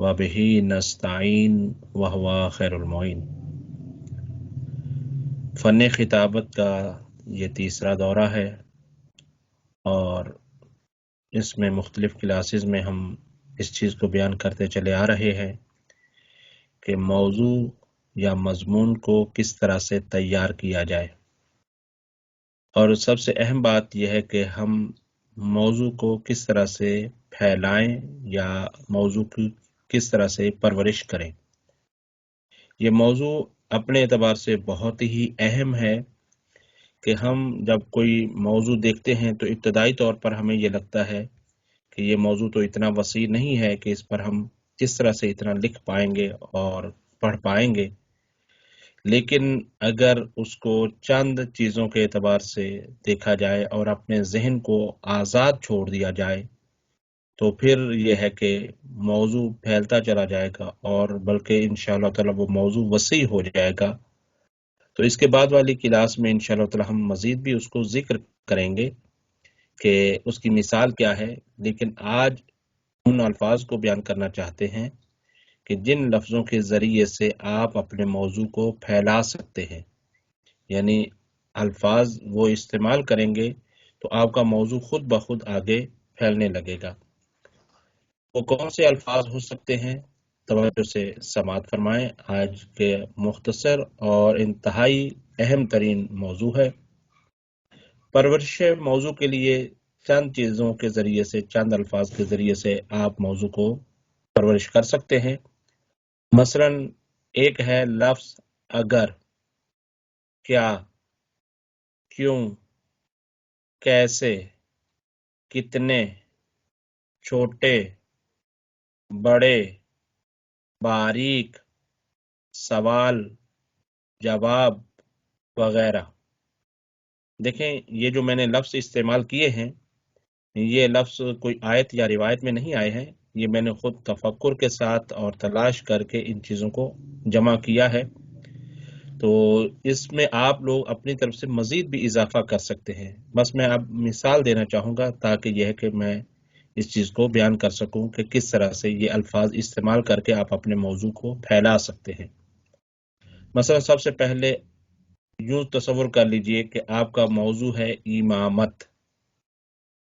वबिही नस्तईन वहुवा खैरुल मुईन। फ़न खिताबत का ये तीसरा दौरा है और इसमें मुख्तलिफ़ क्लासेस में हम इस चीज़ को बयान करते चले आ रहे हैं कि मौजू या मज़मून को किस तरह से तैयार किया जाए। और सबसे अहम बात यह है कि हम मौजू को किस तरह से फैलाएं या मौजू की किस तरह से परवरिश करें। ये मौजू अपने एतबार से बहुत ही अहम है कि हम जब कोई मौजू देखते हैं तो इब्तदाई तौर पर हमें ये लगता है कि ये मौजू तो इतना वसी नहीं है कि इस पर हम किस तरह से इतना लिख पाएंगे और पढ़ पाएंगे। लेकिन अगर उसको चंद चीज़ों के एतबार से देखा जाए और अपने जहन को आज़ाद छोड़ दिया जाए तो फिर यह है कि मौजू फैलता चला जाएगा और बल्कि इंशाअल्लाह ताला वो मौजू वसी हो जाएगा। तो इसके बाद वाली क्लास में इंशाअल्लाह ताला हम मज़ीद भी उसको जिक्र करेंगे कि उसकी मिसाल क्या है। लेकिन आज उन अल्फाज को बयान करना चाहते हैं कि जिन लफ्ज़ों के ज़रिए से आप अपने मौजू को फैला सकते हैं, यानी अल्फाज वो इस्तेमाल करेंगे तो आपका मौजू खुद ब खुद आगे फैलने लगेगा। वो कौन से अल्फाज हो सकते हैं? तवज्जो से समाअत फरमाएं। आज के मुख्तसर और इंतहाई अहम तरीन मौजू है। परवरिश मौजू के लिए चंद चीज़ों के ज़रिए से, चंद अल्फाज के ज़रिए से आप मौजू को परवरिश कर सकते हैं। मसलन एक है लफ्ज़ अगर, क्या, क्यों, कैसे, कितने, छोटे, बड़े, बारीक, सवाल, जवाब वगैरह। देखें, ये जो मैंने लफ्ज़ इस्तेमाल किए हैं, ये लफ्ज़ कोई आयत या रिवायत में नहीं आए हैं। ये मैंने खुद तफक्कुर के साथ और तलाश करके इन चीज़ों को जमा किया है। तो इसमें आप लोग अपनी तरफ से मज़ीद भी इजाफा कर सकते हैं। बस मैं अब मिसाल देना चाहूँगा ताकि यह है कि मैं इस चीज़ को बयान कर सकूँ कि किस तरह से ये अल्फाज इस्तेमाल करके आप अपने मौजू को फैला सकते हैं। मसलन सबसे पहले यूं तसव्वुर कर लीजिए कि आपका मौजू है इमामत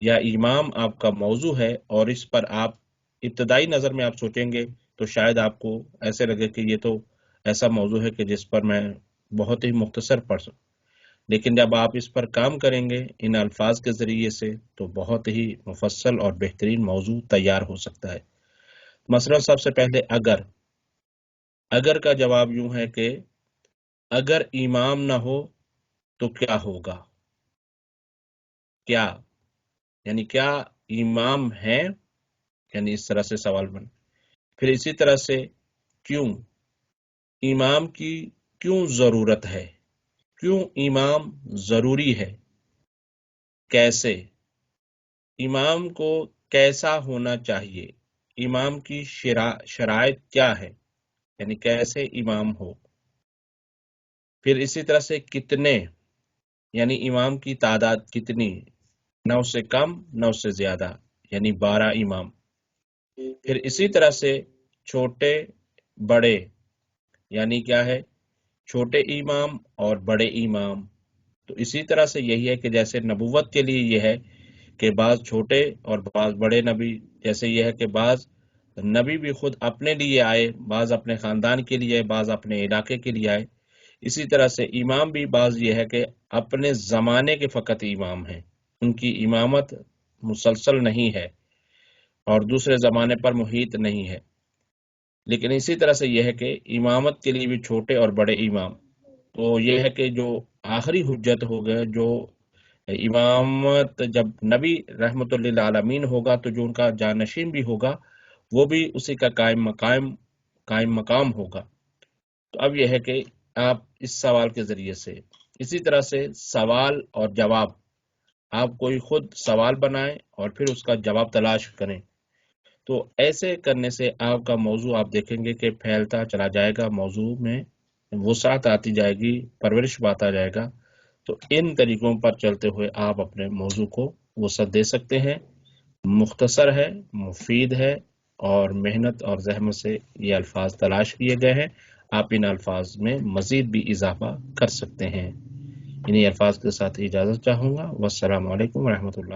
या इमाम आपका मौजू है और इस पर आप इब्तदाई नज़र में आप सोचेंगे तो शायद आपको ऐसे लगे कि ये तो ऐसा मौजू है कि जिस पर मैं बहुत ही मुख्तसर पढ़ सकूं। लेकिन जब आप इस पर काम करेंगे इन अल्फाज के ज़रिए से तो बहुत ही मुफस्सल और बेहतरीन मौजू तैयार हो सकता है। मसलन सबसे पहले अगर का जवाब यूं है कि अगर इमाम ना हो तो क्या होगा। क्या यानी क्या इमाम है, यानी इस तरह से सवाल बन। फिर इसी तरह से क्यों, इमाम की क्यों जरूरत है, क्यों इमाम जरूरी है। कैसे, इमाम को कैसा होना चाहिए, इमाम की शराइत क्या है, यानी कैसे इमाम हो। फिर इसी तरह से कितने, यानी इमाम की तादाद कितनी, 9 से कम 9 से ज्यादा, यानी 12 इमाम। फिर इसी तरह से छोटे बड़े, यानी क्या है, छोटे इमाम और बड़े इमाम। तो इसी तरह से यही है कि जैसे नबूवत के लिए यह है कि बाज छोटे और बाज बड़े नबी, जैसे यह है कि बाज नबी भी खुद अपने लिए आए, बाज अपने खानदान के लिए आए, बाज अपने इलाके के लिए आए। इसी तरह से इमाम भी बाज यह है कि अपने ज़माने के फ़कत इमाम हैं, उनकी इमामत मुसलसल नहीं है और दूसरे ज़माने पर मुहीत नहीं है। लेकिन इसी तरह से यह है कि इमामत के लिए भी छोटे और बड़े इमाम। तो यह है कि जो आखिरी हुज्जत हो गए, जो इमामत जब नबी रहमतुल लिल आलमीन होगा तो जो उनका जानशीन भी होगा वो भी उसी का कायम मकाम होगा। तो अब यह है कि आप इस सवाल के ज़रिए से, इसी तरह से सवाल और जवाब, आप कोई खुद सवाल बनाएं और फिर उसका जवाब तलाश करें। तो ऐसे करने से आपका मौजू आप देखेंगे कि फैलता चला जाएगा, मौजू में वुसाअत आती जाएगी, परवरिश पाता जाएगा। तो इन तरीकों पर चलते हुए आप अपने मौजू को वसअत दे सकते हैं। मुख्तसर है, मुफीद है, اور محنت اور زحمت سے یہ الفاظ تلاش کیے گئے ہیں. آپ ان الفاظ میں مزید بھی اضافہ کر سکتے ہیں. انہی الفاظ کے ساتھ اجازت چاہوں گا. والسلام علیکم ورحمۃ اللہ.